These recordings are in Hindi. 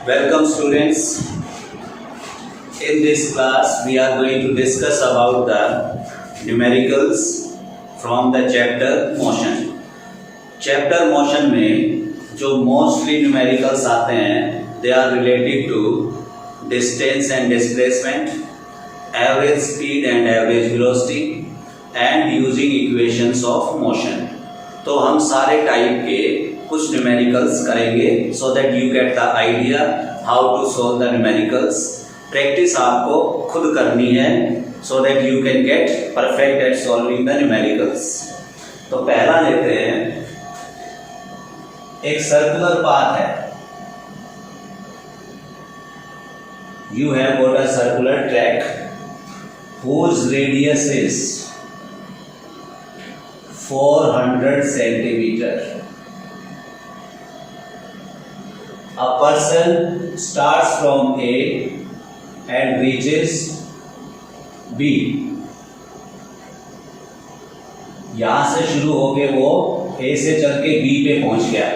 Welcome students. In this class we are going to discuss about the numericals from the chapter motion. Chapter motion में जो mostly numericals आते हैं they are related to distance and displacement, average speed and average velocity and using equations of motion. तो हम सारे टाइप के कुछ न्यूमेरिकल्स करेंगे so that you get the idea how to solve the numericals. Practice आपको खुद करनी है so that you can get perfect at solving the numericals. तो पहला लेते हैं, एक सर्कुलर पाथ है. You have got a circular track whose radius is 400 centimeter. A person starts from A and reaches B. यहां से शुरू होके वो A से चल के B पे पहुंच गया.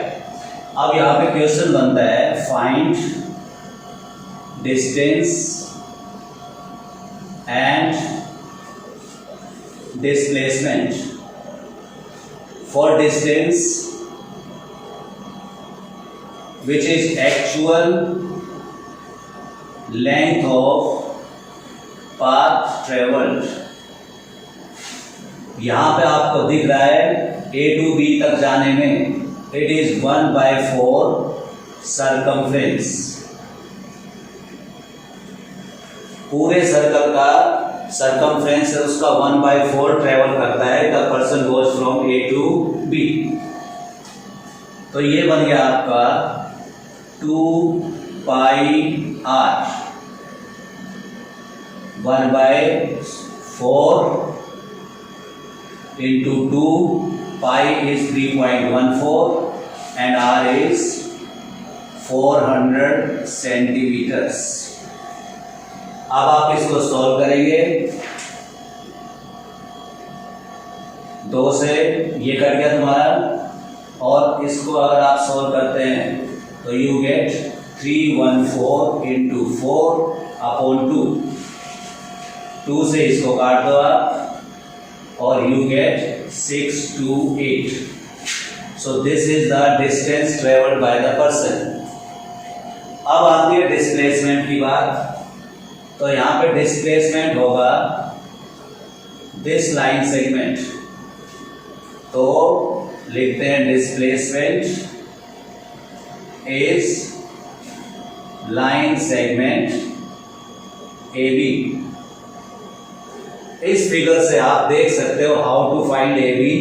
अब यहां पे क्वेश्चन बनता है find distance and displacement. For distance which is actual length of path traveled. यहां पे आपको दिख रहा है A to B तक जाने में it is 1/4 circumference. पूरे सर्कल का सर्कमफ्रेंस है उसका 1/4 ट्रेवल करता है. The person goes from A to B. तो ये बन गया आपका 2πr. 1/4 into 2. Pi is 3.14 and r is 400 centimeters. अब आप इसको सॉल्व करेंगे. 2 से ये कट गया तुम्हारा और इसको अगर आप सॉल्व करते हैं तो यू गेट 314 into 4 upon 2. 2 से इसको काट दो आप और you get 628. So this is the distance travelled by the person. अब आती है डिस्प्लेसमेंट की बात. तो यहां पे डिस्प्लेसमेंट होगा दिस लाइन सेगमेंट. तो लिखते हैं displacement is line segment A B. इस फिगर से आप देख सकते हो how to find A B.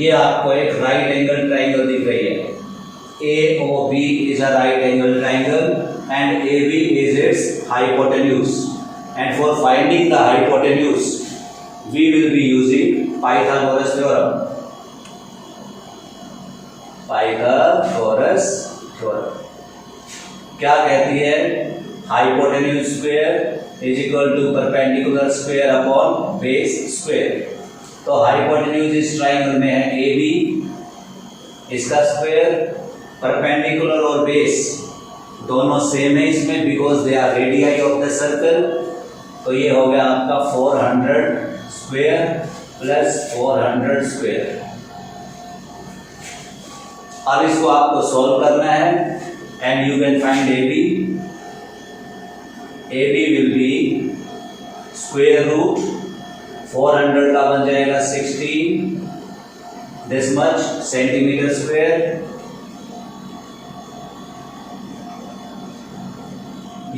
ये आपको एक राइट एंगल ट्राइंगल दिख रही है. A O B is a right angle triangle and AB is its hypotenuse, and for finding the hypotenuse we will be using Pythagoras theorem. Pythagoras theorem क्या कहती है? Hypotenuse square is equal to perpendicular square upon base square. तो hypotenuse इस ट्राइंगल में है AB, इसका स्क्वायर परपेंडिकुलर और बेस दोनों सेम है इसमें because they are radii of the circle. तो ये हो गया आपका 400 स्क्वायर प्लस 400 स्क्वायर. अब इसको आपको सॉल्व करना है and you can find A B. A B will be square root 400 का बन जाएगा 16 दिस मच सेंटीमीटर स्क्वायर.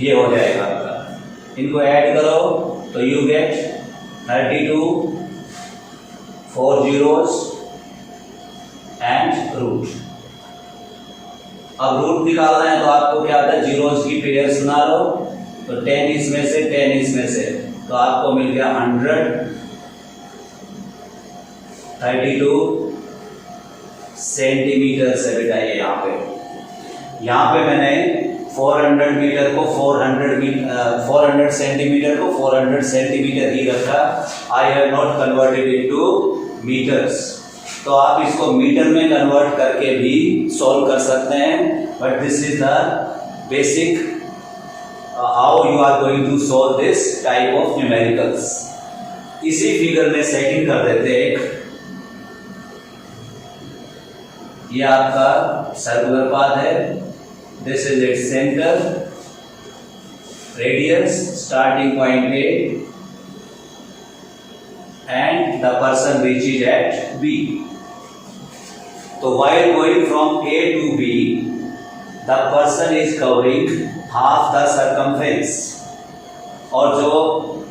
ये हो जाएगा आपका. इनको ऐड करो तो you get 32 4 zeros and root. अब रूट निकालना है तो आपको क्या आता है? जीरोस की पेयर सुना लो. तो 10 इसमें से 10 इसमें से तो आपको मिल गया 100. 32 सेंटीमीटर से बेटा ये यहाँ पे मैंने 400 मीटर को 400 सेंटीमीटर को 400 सेंटीमीटर ही रखा. I have not converted into metres. तो आप इसको मीटर में कन्वर्ट करके भी सॉल्व कर सकते हैं, but this is the basic how you are going to solve this type of numericals. इसी फिगर में सेटिंग कर देते हैं। ये आपका सर्कुलर पाथ है, this is its centre, radius starting point A and the person reaches at B. तो while going from A to B, the person is covering half the circumference. और जो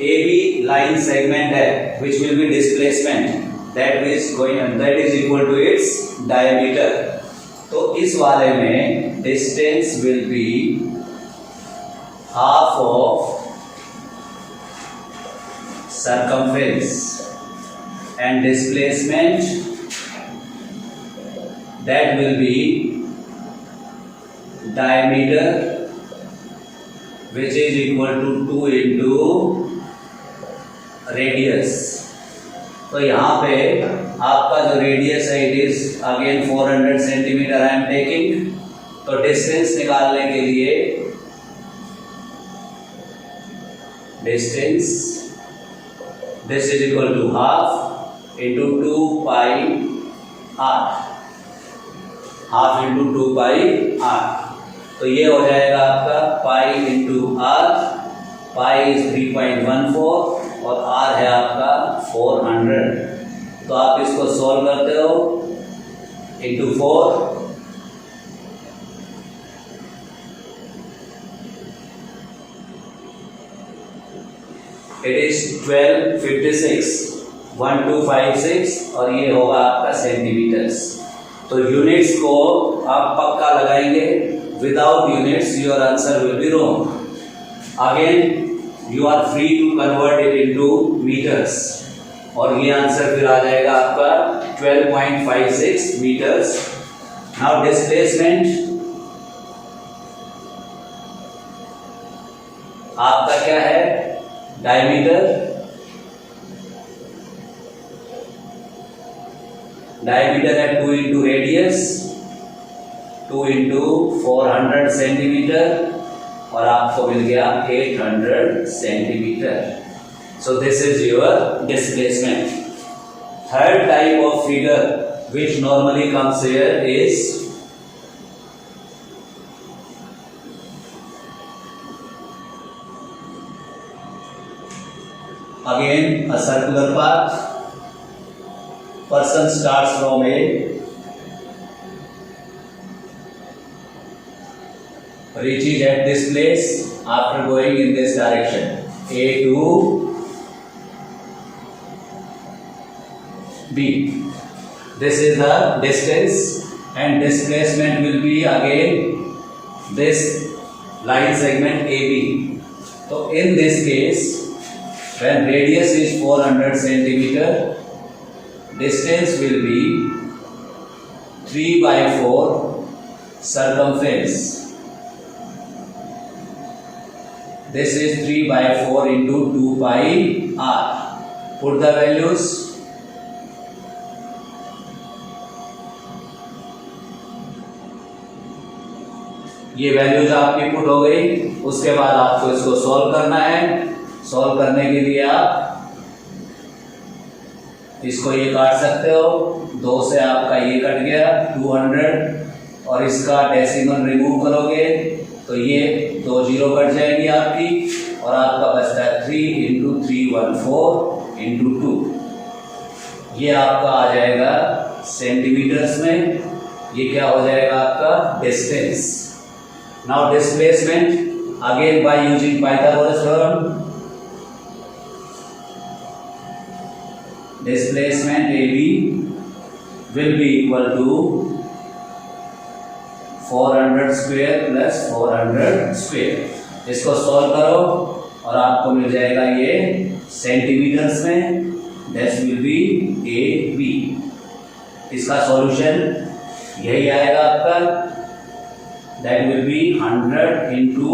AB line segment है, which will be displacement, that is equal to its diameter. तो इस वाले में distance will be half of circumference and displacement that will be diameter, which is equal to 2 into radius. तो यहाँ पे आपका जो रेडियस है it is again 400 centimetre I am taking. तो डिस्टेंस निकालने के लिए distance this is equal to half into 2 pi R, half into 2 pi आर। तो ये हो जाएगा आपका pi into R, pi is 3.14 और आर है आपका 400। तो आप इसको सॉल्व करते हो इंटू 4, इट इज 1256, 1256 और ये होगा आपका सेंटीमीटर्स। तो यूनिट्स को आप पक्का लगाएंगे, without units your answer will be wrong. Again you are free to convert it into metres और ये आंसर फिर आ जाएगा आपका 12.56 मीटर्स। नाउ डिस्प्लेसमेंट आपका क्या है, डायमीटर, डायमीटर है 2 इंटू रेडियस, 2 इंटू 400 सेंटीमीटर और आपको मिल गया 800 centimetre. So this is your displacement. Third type of figure which normally comes here is again a circular path, person starts from A, reaches at this place after going in this direction, A to B. This is the distance and displacement will be again this line segment AB. So in this case, when radius is 400 centimeter, distance will be 3/4 circumference. This is 3/4 into 2 pi r. Put the values. ये वैल्यूज आपकी पुट हो गई। उसके बाद आपको इसको सॉल्व करना है। सॉल्व करने के लिए आप इसको ये काट सकते हो, 2 से आपका ये कट गया 200 और इसका डेसिमल रिमूव करोगे तो ये 2 जीरो कट जाएगी आपकी और आपका बचता है 3 इंटू 314 इंटू 2। ये आपका आ जाएगा सेंटीमीटर्स में। ये क्या हो जाएगा आपका distance. Now displacement again by using Pythagoras theorem, displacement AB will be equal to 400 square plus 400 square। इसको सॉल्व करो और आपको मिल जाएगा ये सेंटीमीटर्स में, दैट विल बी AB। इसका सॉल्यूशन यही आएगा आपका, that will be 100 into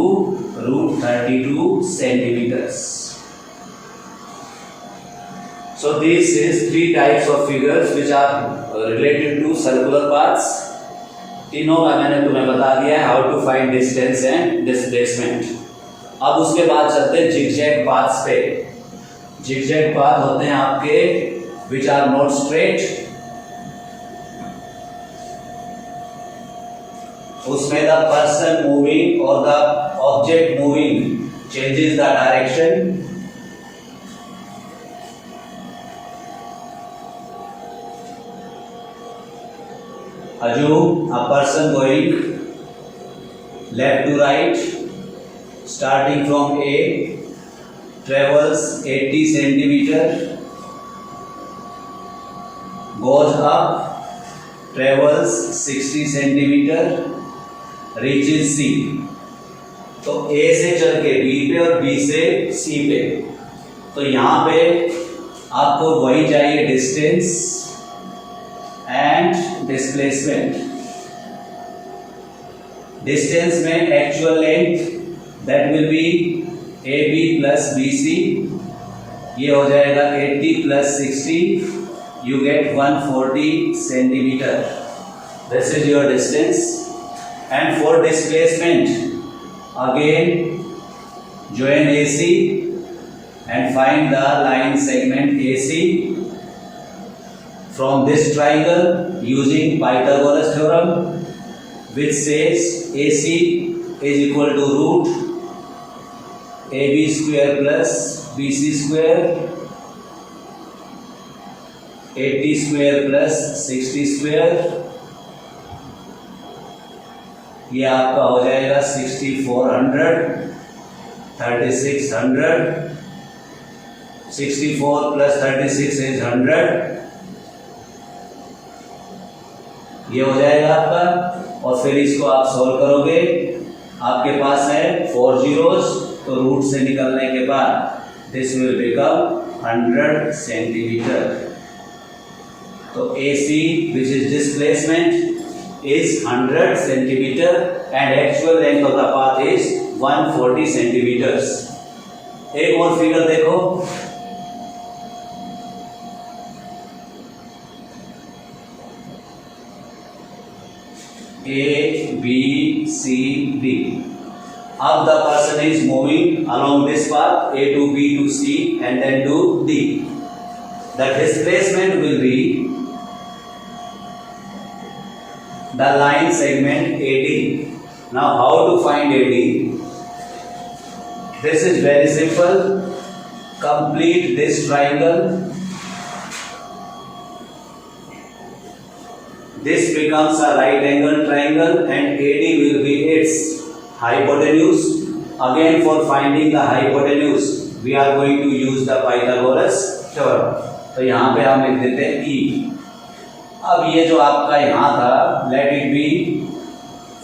√32 centimetres. So this is 3 types of figures which are related to circular paths. तीनों का मैंने तुम्हें बता दिया है, how to find distance and displacement. अब उसके बाद चलते हैं जिगजैग पाथ्स पे। जिगजैग पाथ होते हैं आपके विच आर नॉट स्ट्रेट, उसमें द पर्सन मूविंग और the object moving changes the direction, assume a person going left to right starting from A, travels 80 centimeter, goes up, travels 60 centimeter, reaches C। तो A से चल के B पे और B से C पे, तो यहाँ पे आपको वही चाहिए डिस्टेंस एंड डिस्प्लेसमेंट। डिस्टेंस में actual length that will be A B plus B C, ये हो जाएगा 80 plus 60, you get 140 centimetre. This is your distance. And for displacement again join AC and find the line segment AC from this triangle using Pythagoras theorem, which says AC is equal to root AB square plus BC square, 80 square plus 60 square, ये आपका हो जाएगा 6400, 3600, 64 plus 36 is 100, ये हो जाएगा आपका। और फिर इसको आप सॉल्व करोगे, आपके पास है 4 zeros, तो रूट से निकलने के बाद दिस विल बिकम 100 सेंटीमीटर। तो AC which is displacement is 100 centimeter and actual length of the path is 140 centimeters। एक और फिगर देखो, A, B, C, D। अब the person is moving along this path A to B to C and then to D. The displacement will be the line segment AD. Now how to find AD? This is very simple. Complete this triangle. This becomes a right angle triangle and AD will be its hypotenuse. Again, for finding the hypotenuse we are going to use the Pythagoras theorem. तो यहाँ पे हम लिख देते हैं E। अब ये जो आपका यहाँ था, let it be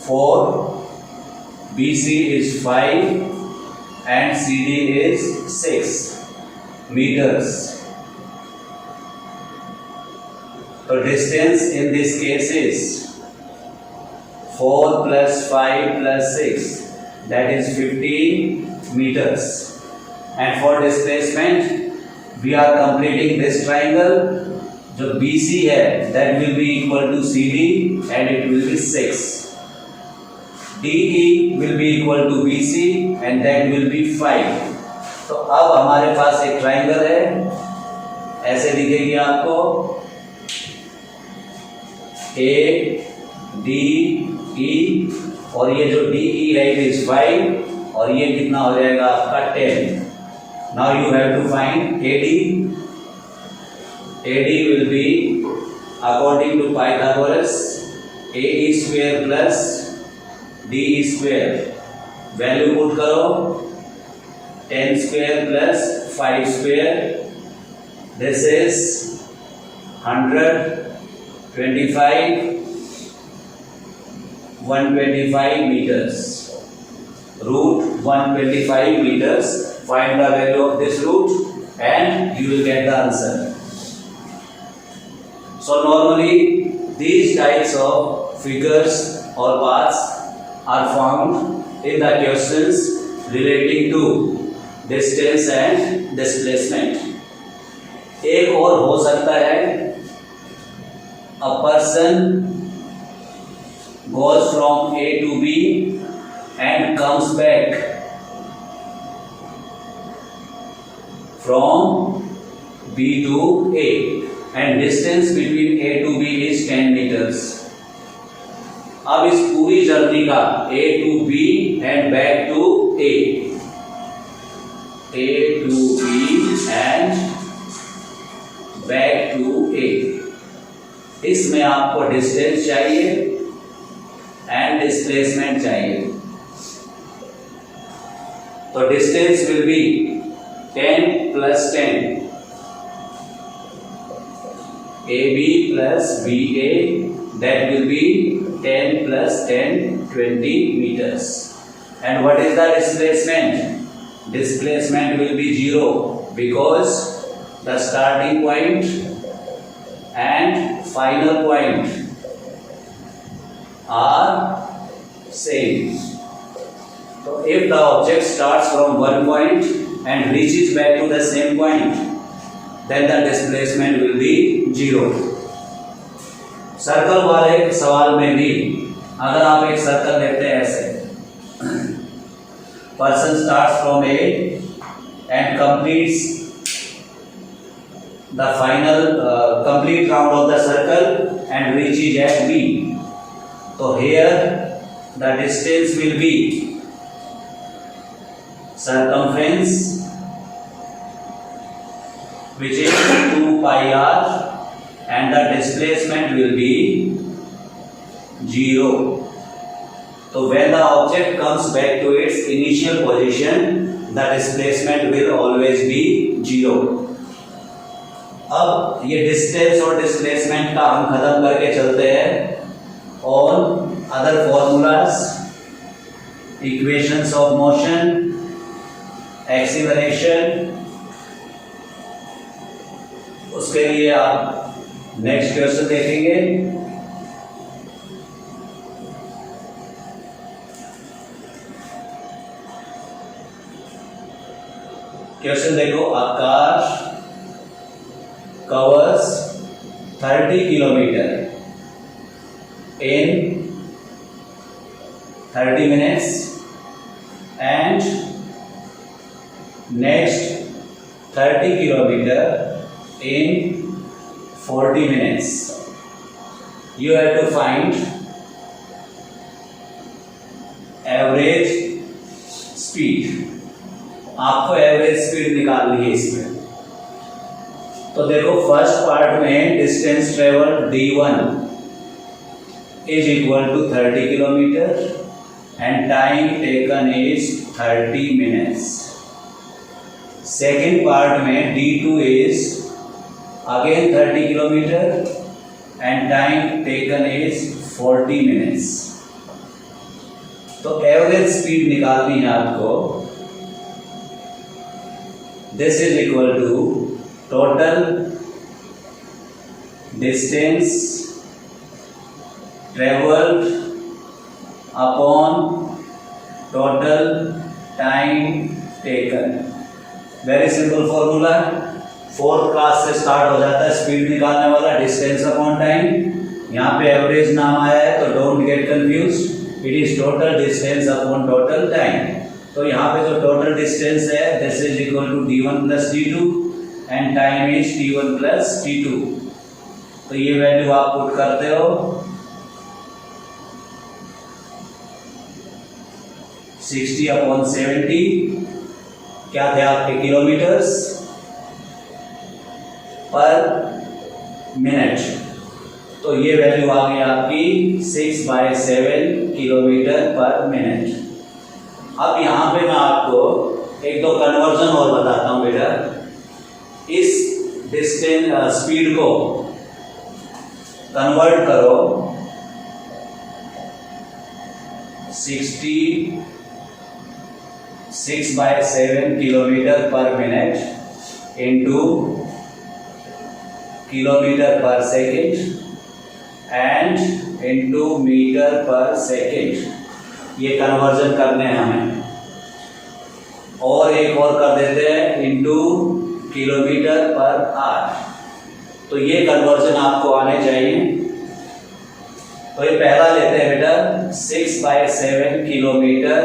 4, BC is 5 and CD is 6 meters. So distance in this case is 4 plus 5 plus 6, that is 15 meters. And for displacement we are completing this triangle. जो BC है that will be equal to CD and it will be 6. DE will be equal to BC and that will be 5. तो अब हमारे पास एक ट्राइंगल है, ऐसे दिखेगी आपको, A D E, और ये जो DE है it is 5 और ये कितना हो जाएगा आपका 10। Now you have to find AD. AD will be according to Pythagoras AE square plus DE square. Value put करो, 10 square plus 5 square. This is 100, 25, 125 meters. Root 125 meters. Find the value of this root and you will get the answer. So normally these types of figures or paths are found in the questions relating to distance and displacement. एक और हो सकता है, a person goes from A to B and comes back from B to A, and distance between A to B is 10 meters. अब इस पूरी जर्नी का A to B and back to A to B and back to A, इसमें आपको डिस्टेंस चाहिए एंड डिस्प्लेसमेंट चाहिए. तो distance will be 10 plus 10, AB plus BA, that will be 10 plus 10, 20 meters. And what is the displacement? Displacement will be 0 because the starting point and final point are same. So if the object starts from one point and reaches back to the same point, then the displacement will be 0. Circle वाले सवाल में भी अगर आप एक सर्कल लेते हैं ऐसे, person starts from A and completes the final complete round of the circle and reaches at B. So here the distance will be circumference, which is 2 pi r, and the displacement will be 0. So when the object comes back to its initial position, the displacement will always be 0. अब ये डिस्टेंस और डिस्प्लेसमेंट का हम खत्म करके चलते हैं और other formulas, equations of motion, acceleration, उसके लिए आप नेक्स्ट क्वेश्चन देखेंगे. क्वेश्चन देखो, a car covers 30 kilometer in 30 minutes and next 30 kilometer in 40 minutes. You have to find average speed. आपको एवरेज स्पीड निकालनी है इसमें. तो देखो, फर्स्ट पार्ट में distance travel d1 is equal to 30 kilometre and time taken is 30 minutes. Second part में d2 is again 30 kilometre and time taken is 40 minutes. तो एवरेज स्पीड निकालनी है आपको. This is equal to total distance traveled upon total time taken. Very simple formula. Fourth class से स्टार्ट हो जाता है स्पीड निकालने वाला. Distance upon time. यहाँ पे एवरेज नाम आया है तो don't get confuse. It is total distance upon total time. तो यहाँ पे जो टोटल डिस्टेंस है this is equal to d1 plus d2 and time is t1 plus t2. तो ये वैल्यू आप पुट करते हो. 60 अपॉन 70 क्या थे आपके किलोमीटर्स पर मिनट. तो ये वैल्यू आ गई आपकी 6/7 किलोमीटर पर मिनट. अब यहाँ पे मैं आपको एक दो कन्वर्जन और बताता हूँ बेटा. इस डिस्टेंस स्पीड को कन्वर्ट करो 6/7 kilometre per minute into kilometre पर second and into metre per second. ये कन्वर्जन करने हैं हमें. और एक और कर देते हैं इंटू किलोमीटर पर आवर. तो ये कन्वर्जन आपको आने चाहिए. तो ये पहला लेते हैं बेटा 6/7 किलोमीटर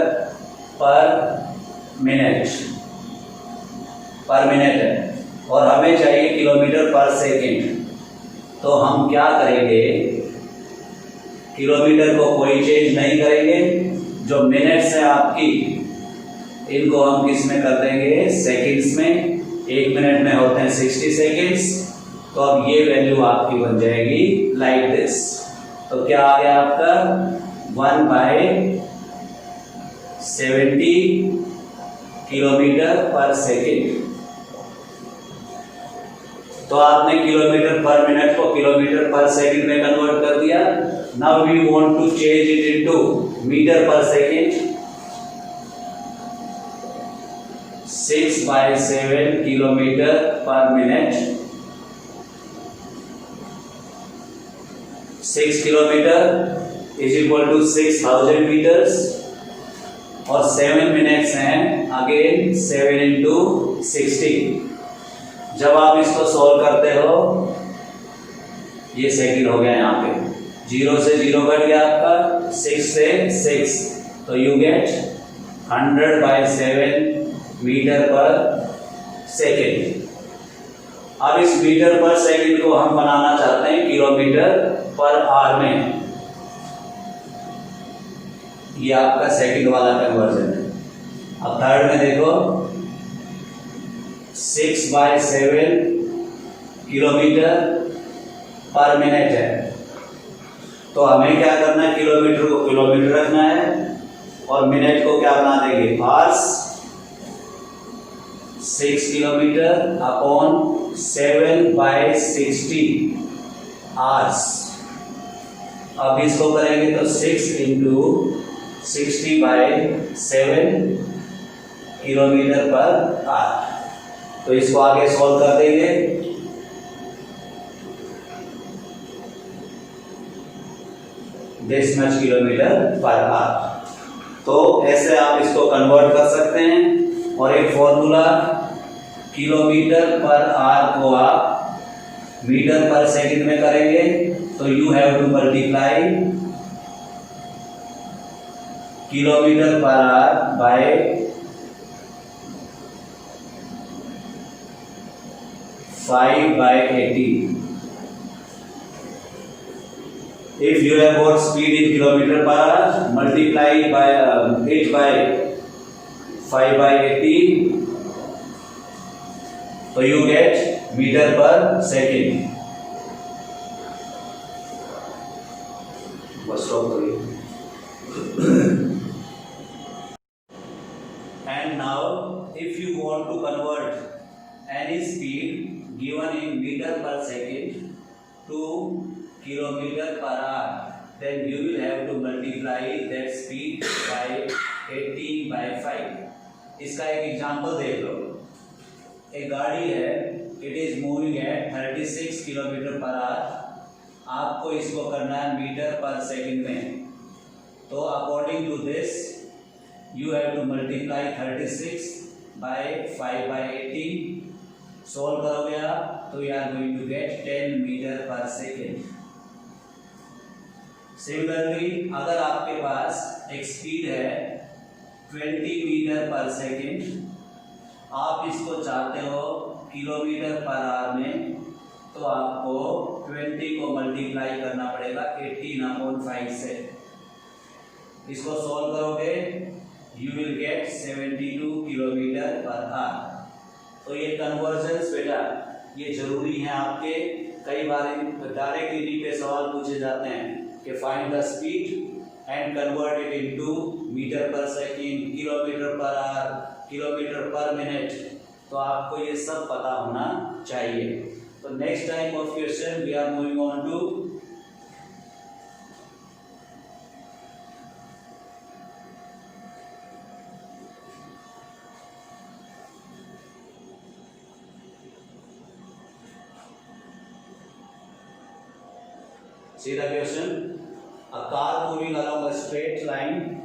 पर मिनट है और हमें चाहिए किलोमीटर पर सेकेंड। तो हम क्या करेंगे, किलोमीटर को कोई चेंज नहीं करेंगे, जो मिनट्स है आपकी इनको हम किस में कर देंगे, सेकंड्स में। 1 मिनट में होते हैं 60 सेकंड्स। तो अब ये वैल्यू आपकी बन जाएगी लाइक दिस। तो क्या आ गया आपका 1/70 किलोमीटर पर सेकेंड। तो आपने किलोमीटर पर मिनट को किलोमीटर पर सेकंड में कन्वर्ट कर दिया। Now we want to change it into metre per second. 6/7 kilometre per minute, 6 kilometre is equal to 6000 metres और 7 मिनट्स हैं, अगेन 7 इंटू 60। जब आप इसको सॉल्व करते हो, ये सेकंड हो गया, यहाँ पे 0 से 0 कट गया आपका, 6 से 6, तो you gate 100/7 metre per second. अब इस मीटर पर सेकेंड को हम बनाना चाहते हैं किलोमीटर पर आवर में। ये आपका सेकंड वाला कन्वर्जन है। अब थर्ड में देखो, 6/7 किलोमीटर पर मिनट है, तो हमें क्या करना है, किलोमीटर को किलोमीटर रखना है और मिनट को क्या बना देंगे, आवर्स। 6 kilometre upon 7/60 hours. अब इसको करेंगे तो 6 इंटू 60/7 किलोमीटर पर आवर। तो इसको आगे सॉल्व कर देंगे। This much kilometre per our. तो ऐसे आप इसको कन्वर्ट कर सकते हैं। और एक फॉर्मूला, किलोमीटर पर आवर को आप मीटर पर सेकंड में करेंगे तो you have to multiply kilometre per hour by 5/80. If you have got speed in kilometer per hour, multiply by it by 5/80, so you get meter per second. Bus stop करिए. And now, if you want to convert any speed given in meter per second to kilometer per hour, then you will have to multiply that speed by 18/5. इसका एक एग्जांपल देख लो। एक गाड़ी है, it is moving at 36 kilometre per hour. आपको इसको करना है मीटर पर सेकंड में। तो according to this you have to multiply 36 by 5/18। Solve करोगे आप तो you are going to get 10 metre per second. Similarly, अगर आपके पास एक स्पीड है 20 मीटर पर सेकेंड, आप इसको चाहते हो किलोमीटर पर आवर में, तो आपको 20 को मल्टीप्लाई करना पड़ेगा 18/5 से। इसको सॉल्व करोगे you will get 72 kilometre per our. तो ये कन्वर्जन्स बेटा ये जरूरी है आपके। कई बार डायरेक्ट इन्हीं पे सवाल पूछे जाते हैं कि find the speed and convert it into metre per second, kilometre per hour, kilometre per minute. तो आपको ये सब पता होना चाहिए। तो next type of question we are moving on to see the question. A car moving along a straight line,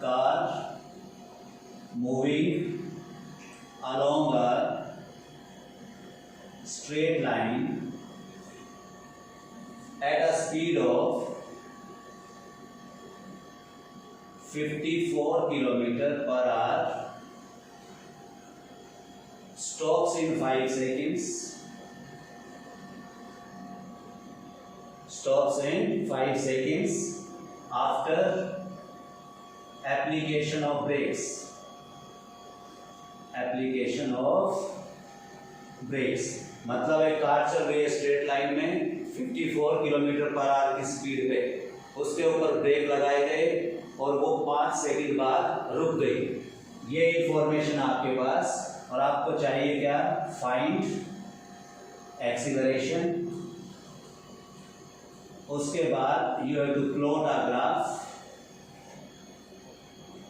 car moving along a straight line at a speed of 54 kilometer per hour, stops in 5 seconds, stops in 5 seconds after application of brakes, application of brakes। मतलब एक कार चल रही है स्ट्रेट लाइन में 54 किलोमीटर पर आवर की स्पीड पे, उसके ऊपर ब्रेक लगाए गए और वो 5 सेकंड बाद रुक गई। ये इंफॉर्मेशन आपके पास, और आपको चाहिए क्या? Find acceleration. उसके बाद you have to plot a graph,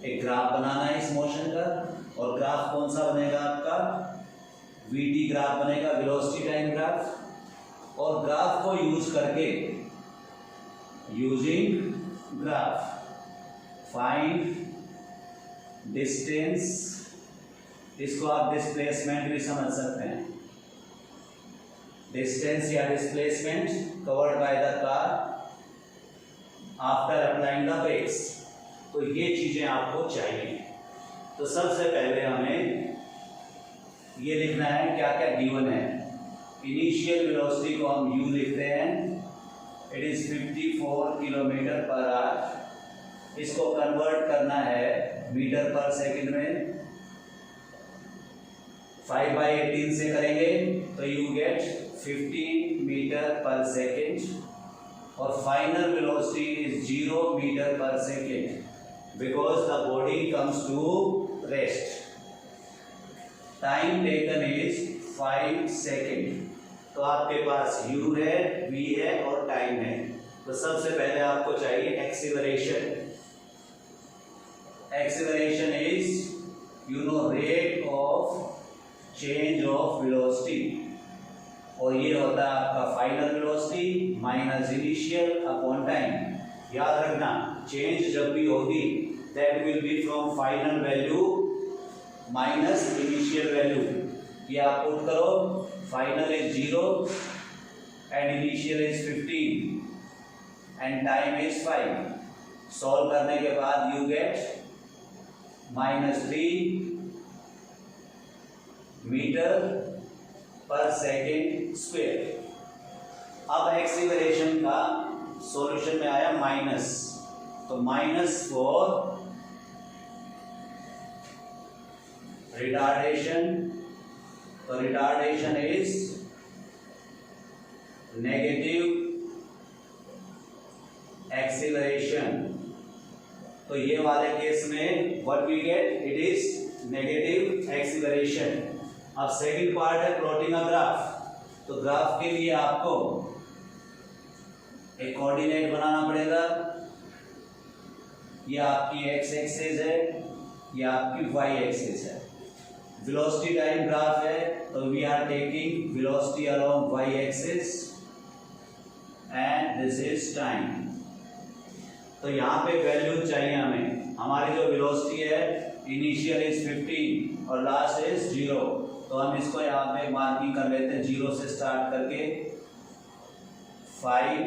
एक ग्राफ बनाना है इस मोशन का। और ग्राफ कौन सा बनेगा आपका? वीटी ग्राफ बनेगा, वेलोसिटी टाइम ग्राफ। और ग्राफ को यूज करके, यूजिंग ग्राफ फाइंड डिस्टेंस, इसको आप डिस्प्लेसमेंट भी समझ सकते हैं। डिस्टेंस या displacement covered by the car after applying the brakes. तो ये चीजें आपको चाहिए। तो सबसे पहले हमें ये लिखना है क्या क्या गिवन है। इनिशियल वेलोसिटी को हम u लिखते हैं, it is 54 kilometre per our. इसको कन्वर्ट करना है मीटर पर सेकंड में, 5/18 से करेंगे तो you get 15 metre per second. और final velocity is 0 metre per second because the body comes to rest. Time taken is 5 second. तो आपके पास u है, v है और टाइम है। तो सबसे पहले आपको चाहिए acceleration. Acceleration is you know rate of change of velocity, और ये होता है आपका final velocity minus initial upon time. याद रखना, चेंज जब भी होगी that will B from final value minus initial value. ये आप पुट करो, final is 0 and initial is 15 and time is 5। Solve करने के बाद you get -3 metre per second square. अब एक्सीलरेशन का सॉल्यूशन में आया माइनस, तो -4 रिटार्डेशन। तो रिटार्डेशन इज नेगेटिव एक्सीलरेशन। तो ये वाले केस में what we get, it is negative acceleration. अब सेकंड पार्ट है प्लॉटिंग अ ग्राफ। तो ग्राफ के लिए आपको एक कोऑर्डिनेट बनाना पड़ेगा। ये आपकी एक्स एक्सिस है, ये आपकी वाई एक्सिस है। वेलोसिटी टाइम ग्राफ है, तो we are taking velocity along Y axis and this is time. तो यहाँ पे वैल्यू चाहिए हमें। हमारी जो वेलोसिटी है इनिशियल इज 15 और लास्ट इज 0। तो हम इसको यहाँ पे मार्किंग कर लेते हैं 0 से स्टार्ट करके 5,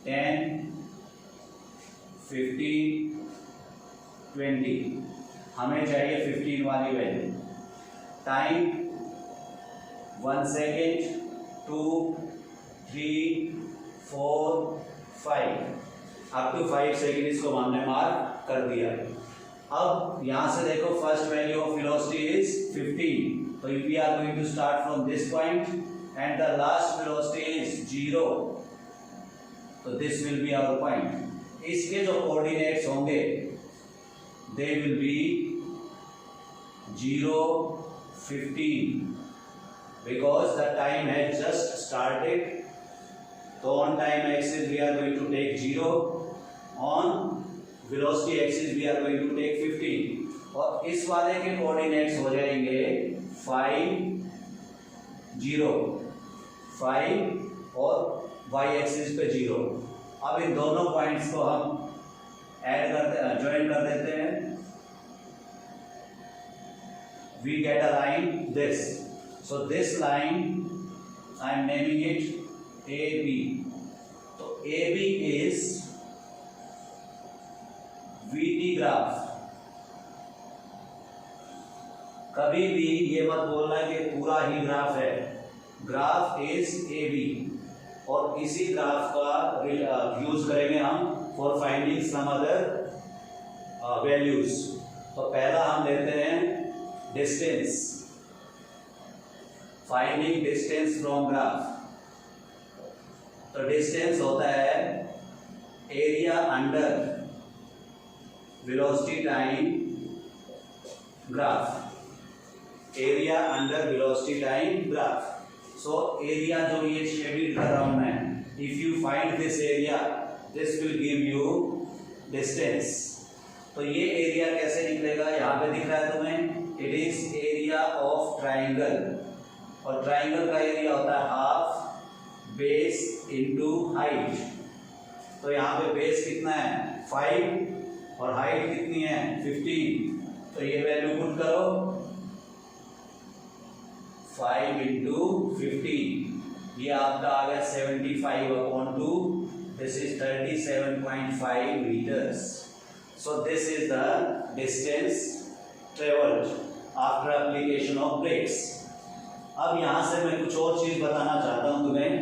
10, 15, 20। हमें चाहिए 15 वाली value. Time 1 second, 2, 3, 4, 5, up to 5 second इसको हमने मार्क कर दिया। अब यहां से देखो first value of velocity is 15, तो we are going to start from this point and the last velocity is 0, तो this will be our point. इसके जो कोऑर्डिनेट्स होंगे they will be 0, 15 because the time has just started। तो on time axis we are going to take 0, on velocity axis we are going to take 15। और इस वाले के कोऑर्डिनेट्स हो जाएंगे 5, 0, 5 और y एक्सिस पे 0। अब इन दोनों पॉइंट्स को हम ऐड करते हैं, ज्वाइन कर देते हैं। We get a line this, so this line I am naming it AB। तो AB is VT ग्राफ, कभी भी ये मत बोलना कि पूरा ही ग्राफ है, ग्राफ इज AB, और इसी ग्राफ का यूज करेंगे हम for finding some other values. तो पहला हम लेते हैं distance, finding distance from graph. तो डिस्टेंस होता है area under velocity time graph, area under velocity time graph. So area जो ये शेडेड कर रहा हूं मैं, if you find this area, this will give you distance. तो ये एरिया कैसे निकलेगा, यहाँ पे दिख रहा है तुम्हें, it is area of triangle, और ट्राइंगल का एरिया होता है हाफ बेस इनटू हाइट। तो यहाँ पे बेस कितना है 5 और हाइट कितनी है 15। तो ये वैल्यू पुट करो, 5 इंटू 15, ये आपका आ गया 75/2, this is 37.5 metres. So this is the distance traveled after application of brakes. अब यहाँ से मैं कुछ और चीज बताना चाहता हूँ तुम्हें।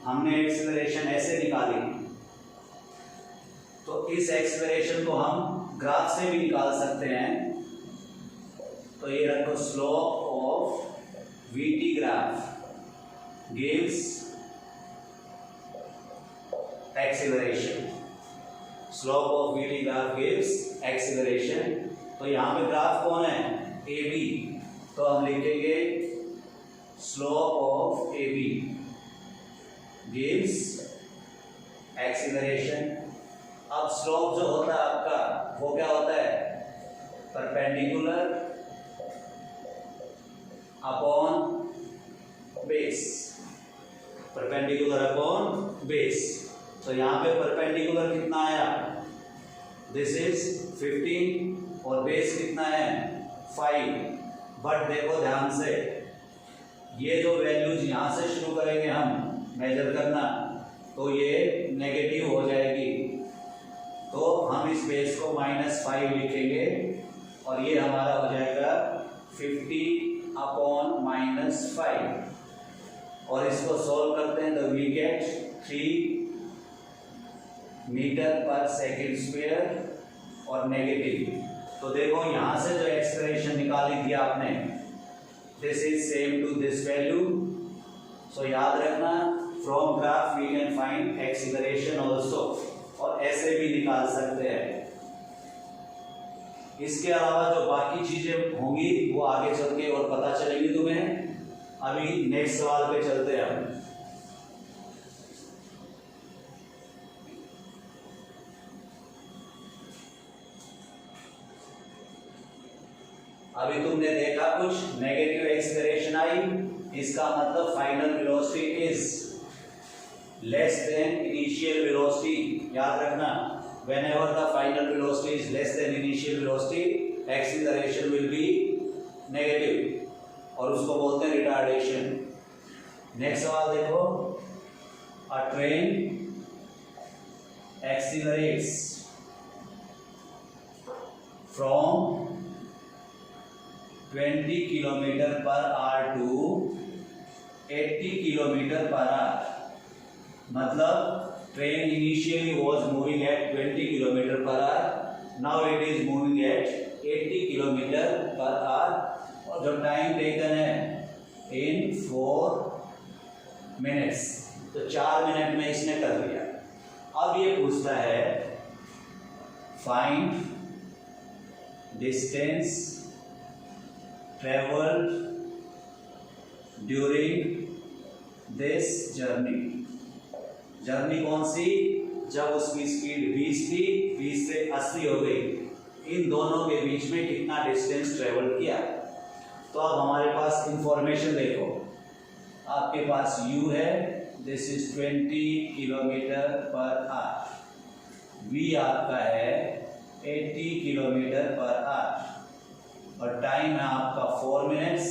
हमने एक्सेलरेशन ऐसे निकाली, तो इस एक्सेलरेशन को हम ग्राफ से भी निकाल सकते हैं। तो ये रखो, slope of VT graph gives acceleration, slope of VT graph gives acceleration. तो यहाँ पे ग्राफ कौन है AB, तो हम लिखेंगे slope of AB gives acceleration. अब स्लोप जो होता है आपका वो क्या होता है, perpendicular upon base, perpendicular upon base. तो यहाँ पे परपेंडिकुलर कितना आया, दिस इज 15, और बेस कितना है 5। बट देखो ध्यान से, ये जो वैल्यूज यहाँ से शुरू करेंगे हम मेजर करना, तो ये नेगेटिव हो जाएगी। तो हम इस बेस को -5 लिखेंगे, और ये हमारा हो जाएगा 50/-5, और इसको सॉल्व करते हैं तो we get 3 metre per second square और नेगेटिव। तो देखो यहां से जो एक्सप्रेशन निकाली थी आपने, this is same to this value. So याद रखना, from graph we can find acceleration also, और ऐसे भी निकाल सकते हैं। इसके अलावा जो बाकी चीजें होंगी वो आगे चल के और पता चलेगी तुम्हें। अभी नेक्स्ट सवाल पे चलते हैं हम। अभी तुमने देखा कुछ नेगेटिव एक्सेलरेशन आई, इसका मतलब final velocity is less than initial velocity. याद रखना, whenever the final velocity is less than initial velocity, acceleration will be negative, और उसको बोलते हैं रिटार्डेशन। नेक्स्ट सवाल देखो, a train accelerates from 20 km/h to 80 km/h। मतलब train initially was moving at 20 km/h, now it is moving at 80 km/h, और जो टाइम टेकन है in 4 minutes, तो 4 मिनट में इसने कर लिया। अब ये पूछता है find distance travelled during this journey. Journey कौन सी, जब उसकी स्पीड 20 थी, 20 से 80 हो गई, इन दोनों के बीच में कितना डिस्टेंस ट्रेवल किया। तो अब हमारे पास इंफॉर्मेशन देखो, आपके पास u है, दिस इज 20 km/h, v आपका है 80 km/h, और टाइम है आपका 4 मिनट्स।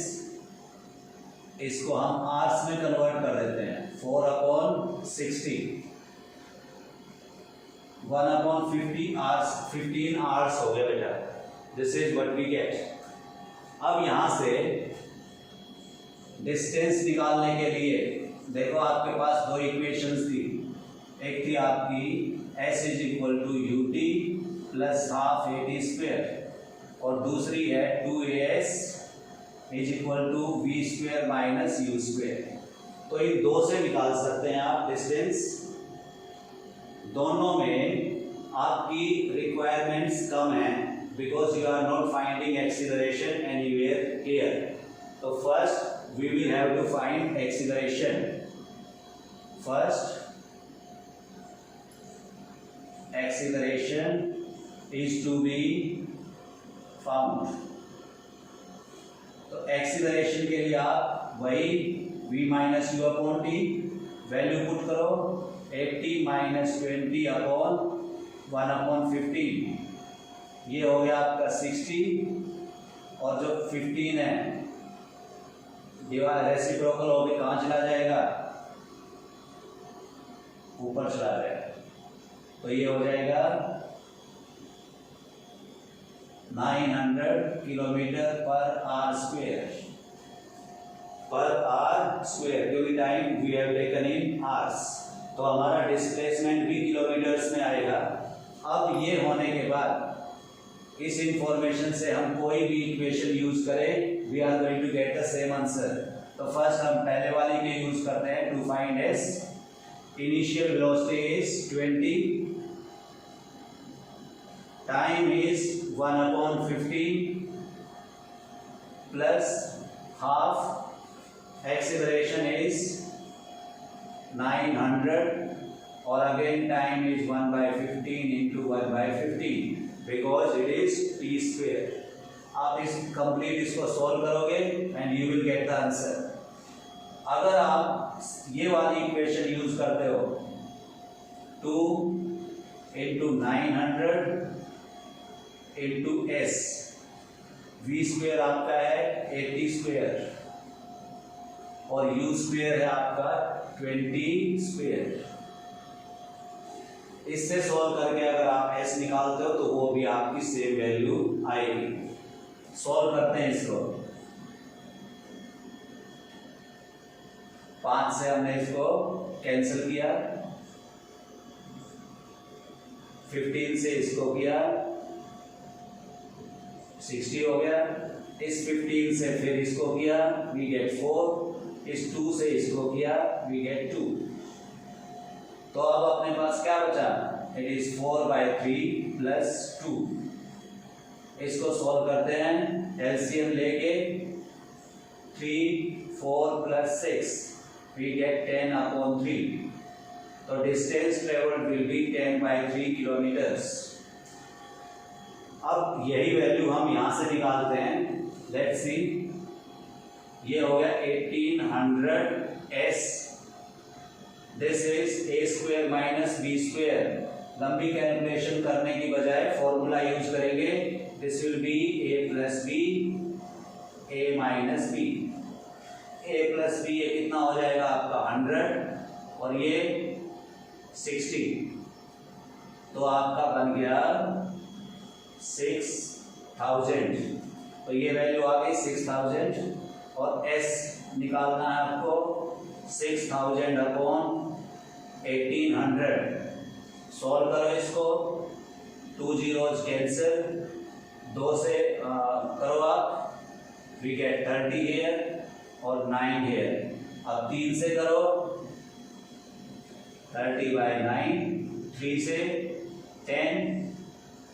इसको हम आवर्स में कन्वर्ट कर देते हैं, 4/60, 1/50 आवर्स, 15 आवर्स हो गया बेटा। This is what we get. अब यहां से डिस्टेंस निकालने के लिए देखो आपके पास दो इक्वेशंस थी। एक थी आपकी s is equal to ut plus half at² और दूसरी है 2as is equal to v² minus u²। तो इन दो से निकाल सकते हैं आप डिस्टेंस। दोनों में आपकी रिक्वायरमेंट्स कम है because you are not finding acceleration anywhere here. तो first we will have to find acceleration. First acceleration is to be found। तो एक्सीलरेशन के लिए आप वही v minus U upon T value put करो 80 माइनस 20 अपॉन 1/15। ये हो गया आपका 60 और जो 15 है डिवाइड रेसिप्रोकल होकर कहाँ चला जाएगा, ऊपर चला जाएगा। तो ये हो जाएगा 900 किलोमीटर पर आवर स्क्वायर क्योंकि time we have taken in hours. तो हमारा डिस्प्लेसमेंट भी किलोमीटर्स में आएगा। अब ये होने के बाद इस इंफॉर्मेशन से हम कोई भी इक्वेशन यूज करें we are going to get the same answer. तो फर्स्ट हम पहले वाली के यूज करते हैं to find s। Initial velocity is 20, time is 1/15 plus half, acceleration is 900 और again time is 1/15 into 1/15 because it is t²। आप इस कंप्लीट इसको सॉल्व करोगे and you will get the answer। अगर आप ये वाली इक्वेशन यूज करते हो 2 into 900 into s, v² आपका है 80² और u² है आपका 20²। इससे सॉल्व करके अगर आप s निकालते हो तो वो भी आपकी सेम वैल्यू आएगी। सॉल्व करते हैं इसको। 5 से हमने इसको कैंसिल किया, 15 से इसको किया 60 हो गया। इस 15 से फिर इसको किया वी गेट 4, इस 2 से इसको किया वी गेट 2। तो अब अपने पास क्या बचा, इट इज 4/3 प्लस 2। इसको सॉल्व करते हैं एलसीएम लेके 3, 4 प्लस 6 we get 10/3। तो distance traveled will be 10/3 kilometers। अब यही वैल्यू हम यहां से निकालते हैं। लेट्स सी, ये हो गया 1800 s। This is a² minus b²। लंबी कैलकुलेशन करने की बजाय फॉर्मूला यूज करेंगे। This will B a plus b a minus b। a plus b ये कितना हो जाएगा आपका 100 और ये 60। तो आपका बन गया 6000। तो ये वैल्यू आ गई 6000 और s निकालना है आपको 6000 अपॉन 1800। सॉल्व करो इसको, 2 zeros कैंसिल, 2 से करो आप वी गेट 30 हियर और 9 हियर। अब 3 से करो 30/9, 3 से 10,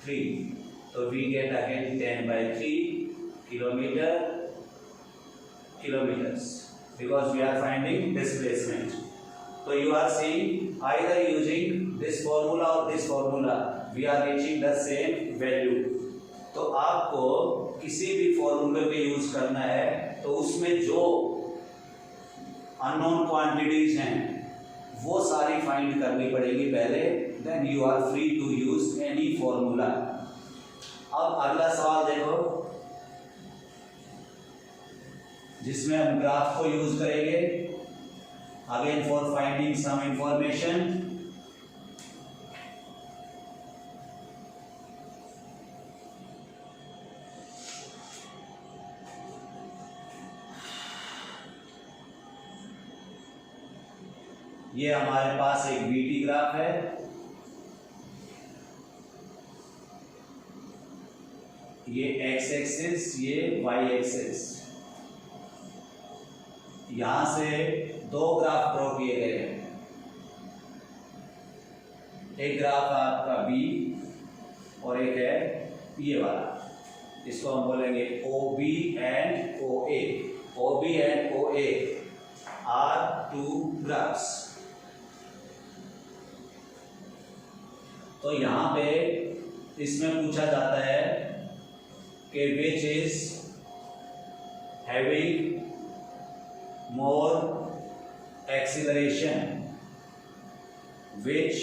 3। तो we get again 10/3 kilometers because we are finding displacement। तो you are seeing either using this formula or this formula we are reaching the same value। तो आपको किसी भी फॉर्मूले पे यूज करना है तो उसमें जो अननोन क्वांटिटीज हैं वो सारी फाइंड करनी पड़ेगी पहले, then you are free to use any formula. अब अगला सवाल देखो जिसमें हम ग्राफ को यूज करेंगे again for finding some information. ये हमारे पास एक VT ग्राफ है, ये x एक्सिस, ये y एक्सिस। यहां से दो ग्राफ ड्रॉ किए गए हैं। एक ग्राफ है आपका B और एक है ये वाला, इसको हम बोलेंगे OB and OA। OB and OA are two graphs. तो यहां पे इसमें पूछा जाता है कि which is having more acceleration, which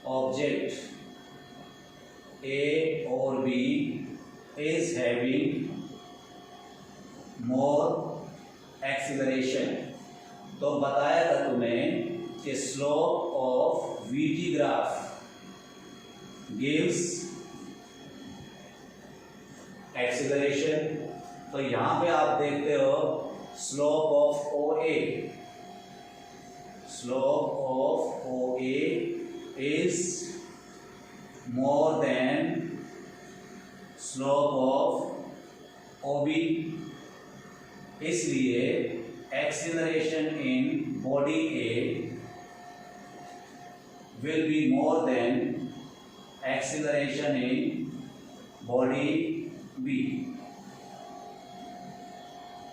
object A और B is having more acceleration। तो बताया था तुम्हें कि slope of VT graph gives acceleration। तो यहां पे आप देखते हो slope of OA, slope of OA is more than slope of OB, इसलिए acceleration in body A will be more than acceleration in body B।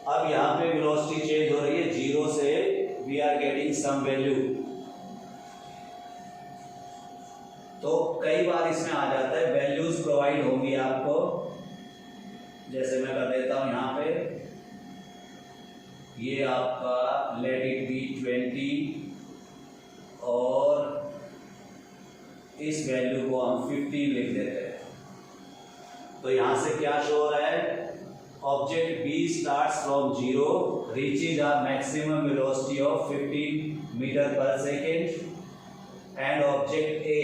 अब यहां पे वेलोसिटी चेंज हो रही है, 0 से we are getting some value। तो कई बार इसमें आ जाता है वैल्यूज प्रोवाइड होंगी आपको, जैसे मैं कर देता हूं यहां पे, ये आपका लेट इट बी 20 और इस वैल्यू को हम 15 लिख देते हैं। तो यहां से क्या शो हो रहा है, object B starts from 0, reaches a maximum velocity of 15 meter per second, and object A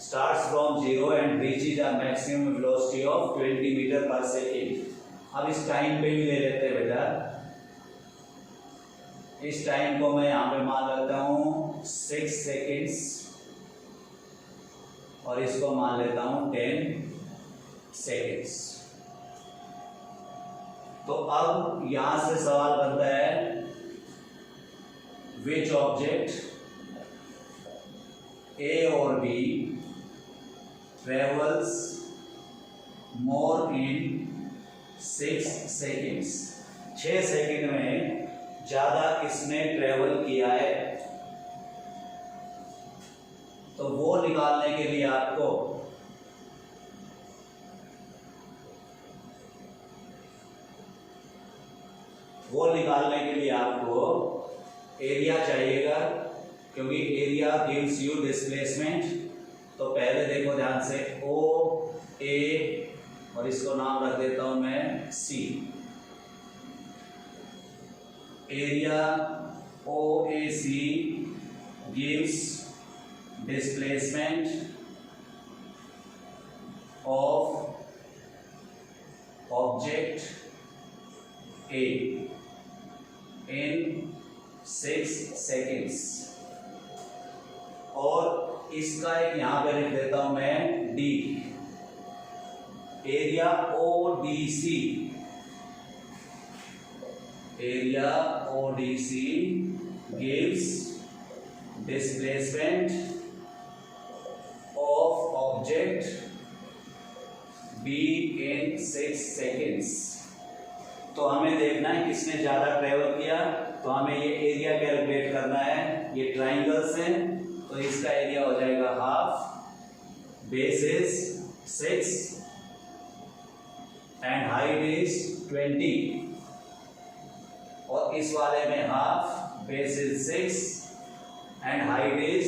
starts from 0 and reaches a maximum velocity of 20 meter per second। अब इस टाइम पे भी ले लेते हैं बेटा, इस टाइम को मैं यहां पे मान लेता हूं 6 सेकेंड्स और इसको मान लेता हूं 10 सेकेंड्स। तो अब यहां से सवाल बनता है विच ऑब्जेक्ट A और B travels more in 6 seconds। 6 second में ज्यादा किसने ट्रेवल किया है, तो वो निकालने के लिए आपको एरिया चाहिएगा, क्योंकि एरिया गिव्स यू डिस्प्लेसमेंट। तो पहले देखो ध्यान से O A और इसको नाम रख देता हूं मैं C। Area OAC gives displacement of object A in 6 seconds। और इसका एक यहां पे लिख देता हूं मैं D। Area ODC, area ODC gives displacement of object B in 6 seconds। तो हमें देखना है किसने ज्यादा ट्रेवल किया, तो हमें ये एरिया कैलकुलेट करना है। ये ट्राइंगल्स हैं, तो इसका एरिया हो जाएगा half, base is 6 and height is 20, और इस वाले में half, base is 6 and height is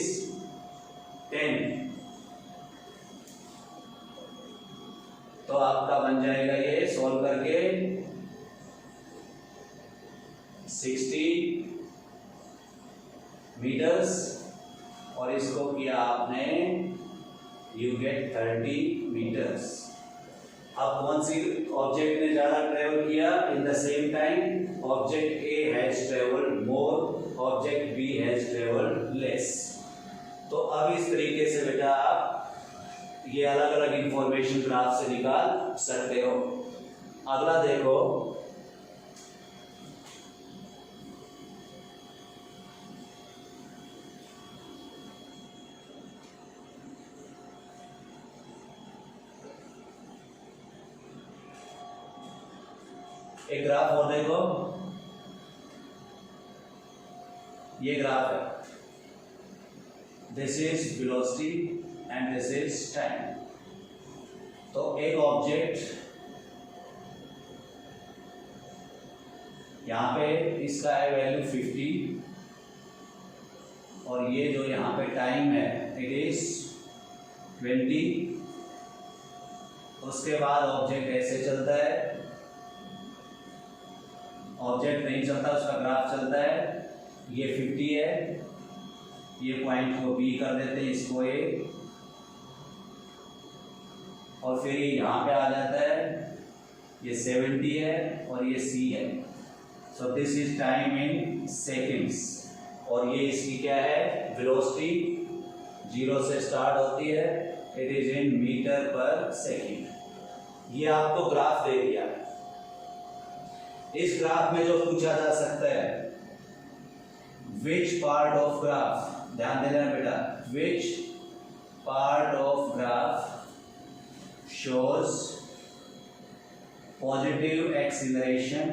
10। तो आपका बन जाएगा ये सॉल्व करके 60 मीटर्स, और इसको किया आपने यू गेट 30 मीटर्स। अब कौन सी ऑब्जेक्ट ने ज्यादा ट्रेवल किया in the same time, object A has travelled more object B has travelled less. तो अब इस तरीके से बेटा आप ये अलग अलग इंफॉर्मेशन ग्राफ से निकाल सकते हो। अगला देखो, एक ग्राफ और देखो, ये ग्राफ है, this is velocity and this is time. तो एक ऑब्जेक्ट यहां पे इसका है वैल्यू 50 और ये जो यहां पे टाइम है इट इज 20। उसके बाद ऑब्जेक्ट ऐसे चलता है, ऑब्जेक्ट नहीं चलता, उसका ग्राफ चलता है, ये 50 है, ये पॉइंट को बी कर देते हैं, इसको ए, और फिर ये यहाँ पे आ जाता है, ये 70 है और ये सी है। So this is time in seconds और ये इसकी क्या है वेलोसिटी, 0 से स्टार्ट होती है, it is in metre per second. ये आपको ग्राफ दे दिया। इस ग्राफ में जो पूछा जा सकता है विच पार्ट ऑफ ग्राफ, ध्यान देना बेटा, which part of graph shows positive acceleration,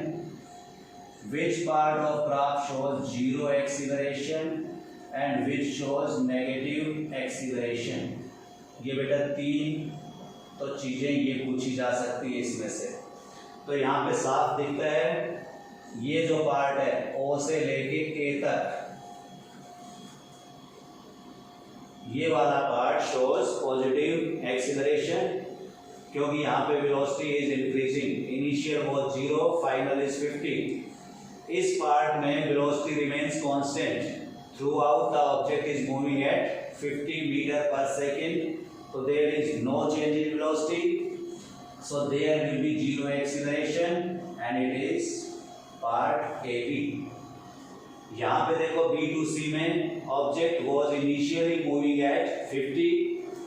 which part of graph shows zero acceleration and which shows negative acceleration. ये बेटा 3 तो चीजें ये पूछी जा सकती है इसमें से। तो यहाँ पे साफ दिखता है, ये जो पार्ट है O से लेके A तक, ये वाला पार्ट शोज पॉजिटिव एक्सीलरेशन, क्योंकि यहाँ पे velocity is increasing, initial was 0, final is 50। इस पार्ट में velocity remains constant throughout, the object is moving at 50 metre per second, so there is no change in velocity, so there will be zero acceleration and it is part AB। यहाँ पे देखो B to C में object was initially moving at 50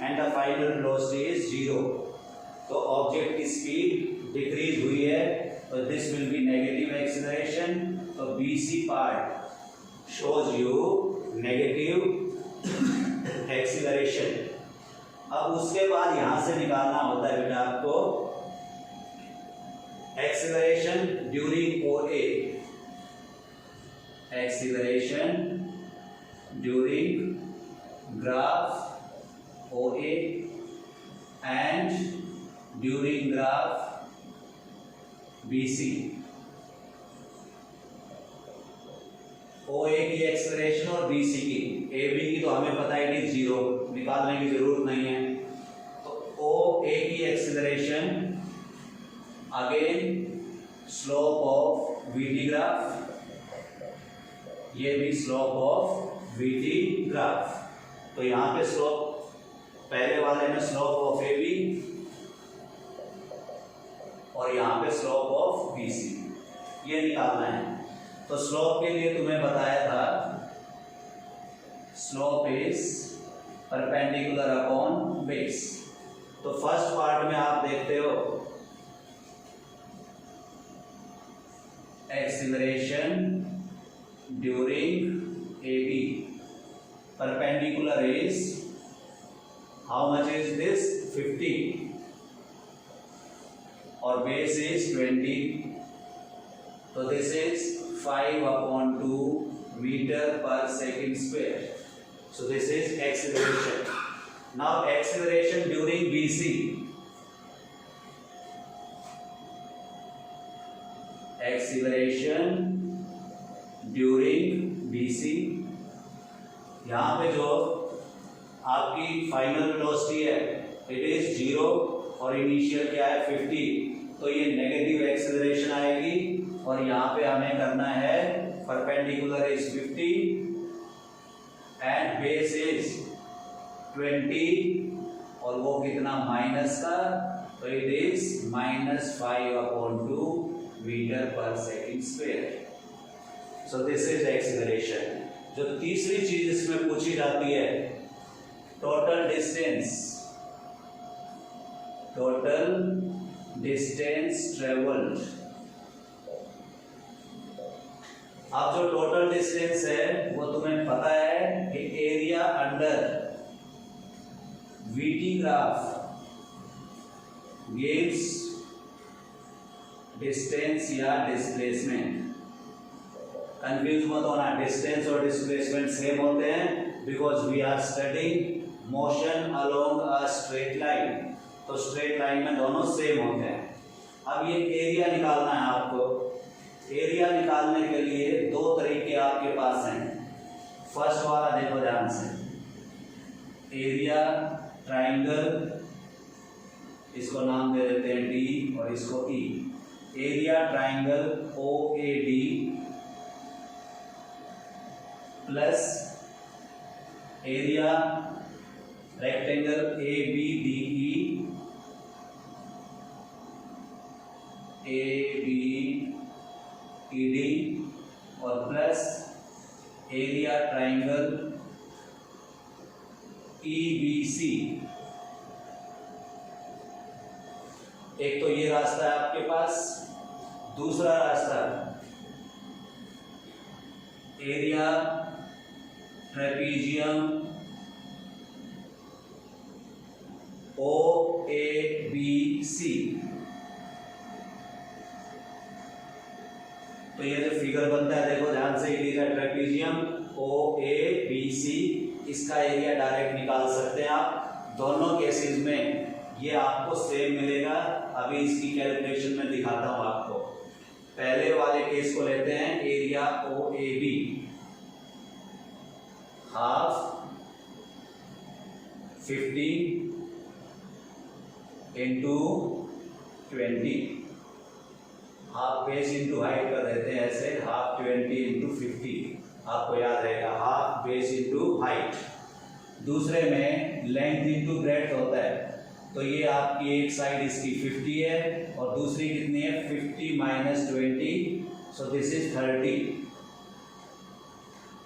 and the final velocity is 0, तो object की speed decrease हुई है, तो this will be negative acceleration, तो BC part shows you negative acceleration। अब उसके बाद यहां से निकालना होता है बेटा आपको acceleration during OA, acceleration during graph OA and during graph BC। OA की एक्सीलरेशन और BC की, AB की तो हमें पता है कि 0, निकालने की जरूरत नहीं है। तो OA की acceleration again slope of VT graph, ये भी स्लोप ऑफ VT ग्राफ। तो यहाँ पे स्लोप, पहले वाले में स्लोप ऑफ AB और यहाँ पे स्लोप ऑफ BC, ये निकालना है। तो स्लोप के लिए तुम्हें बताया था slope is perpendicular upon base. तो फर्स्ट पार्ट में आप देखते हो acceleration during AB, perpendicular is how much is this 50 और बेस इज 20, तो this is 5/2 meter per second square. So this is acceleration. Now acceleration during BC. Acceleration during BC. यहाँ पे जो आपकी फाइनल वेलोसिटी है इट इज 0 और इनिशियल क्या है 50, तो ये नेगेटिव एक्सीलरेशन आएगी और यहाँ पे हमें करना है perpendicular is 50 and base is 20 और वो कितना माइनस का, तो it is -5/2 metre per second square. So this is acceleration. जो तीसरी चीज इसमें पूछी जाती है, टोटल डिस्टेंस ट्रेवल्ड। अब जो टोटल डिस्टेंस है वो तुम्हें पता है कि area under VT graph gives distance या डिस्प्लेसमेंट। कंफ्यूज मत होना, डिस्टेंस और डिस्प्लेसमेंट सेम होते हैं because we are studying motion along a straight line. तो स्ट्रेट लाइन में दोनों सेम होते हैं। अब ये एरिया निकालना है आपको। एरिया निकालने के लिए दो तरीके आपके पास हैं। फर्स्ट वाला देखो ध्यान से, एरिया ट्राइंगल, इसको नाम दे देते हैं डी और इसको E. Area triangle O A D plus area rectangle A B D E D और plus area triangle E B C. एक तो ये रास्ता है आपके पास। दूसरा रास्ता area trapezium O A B C. तो ये जो फिगर बनता है देखो ध्यान से, area trapezium O A B C, इसका एरिया डायरेक्ट निकाल सकते हैं आप। दोनों केसेस में ये आपको सेम मिलेगा। अभी इसकी कैलकुलेशन में दिखाता हूं आपको। पहले वाले केस को लेते हैं, area O A B, half 50 into 20, half base into height कर देते हैं ऐसे, हाफ 20 इंटू 50, आपको याद रहेगा, हाफ बेस इंटू हाइट। दूसरे में लेंथ इंटू ब्रेड्थ होता है। तो ये आपकी एक साइड इसकी 50 है और दूसरी कितनी है, 50 माइनस 20, सो दिस इज 30।